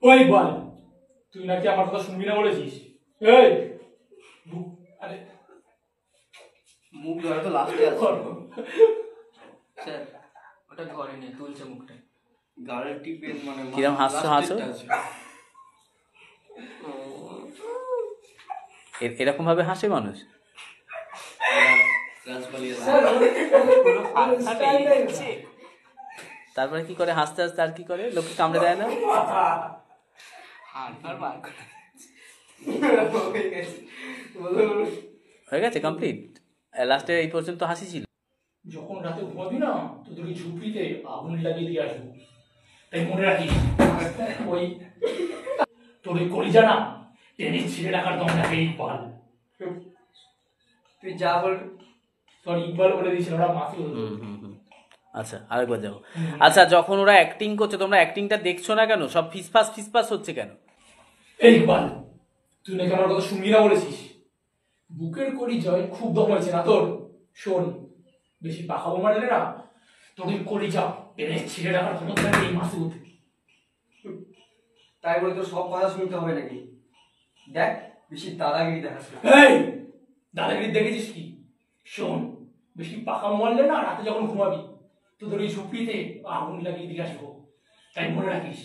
ওই বল, তুই নাকি আমার কথা শুনবি না বলেছিস? এই আরে মুখ ধরে তো লাস্টে আছে স্যার, ওটা ঘরে নিয়ে তুলছে মুখটা। গালের টিপেন মানে কিরম হাসছো হাসো? এরকম ভাবে হাসে মানুষ? তারপরে কি করে হাসতে হাসতে আর কি করে? লোককে কামড়ে দেয় না? হয়ে গেছে কমপ্লিট? লাস্টে এই পর্যন্ত হাসি ছিল? যখন রাতে ঘুমাবি না, তোদের ওই ঝুপড়িতে আগুন লাগিয়ে দিয়ে আসবো, তাই মনে রাখিস। ওই তোর ওই কলিজা না টেনে ছিঁড়ে রাখার দম রাখে ইকবাল। তুই যা বল, সরি ইকবাল বলে দিয়েছিল, ওরা মাসুদ। আচ্ছা আরেকবার যাবো। আচ্ছা, যখন ওরা অ্যাক্টিং করছে তোমরা অ্যাক্টিংটা দেখছো না কেন? সব ফিসফাস হচ্ছে কেন? এই ইকবাল, তুই নাকি আমার কথা শুনবি না বলেছিস? বুকের কলিজায় খুব দম হয়েছে না তোর? শোন, বেশি পাকাবো মারলে না তোর ওই কলিজা টেনে ছিঁড়ে রাখার ক্ষমতা রাখে এই মাসুদ। তাই বলে তোর সব কথা শুনতে হবে নাকি? দেখ, বেশি দাদাগিরি দেখাচ্ছে। এই দাদাগিরি দেখেছিস কি? শোন, বেশি পাকা মারলে না রাতে যখন ঘুমাবি তোদের ওই ঝুপড়িতে আগুন লাগিয়ে দিয়ে আসবো, তাই মনে রাখিস।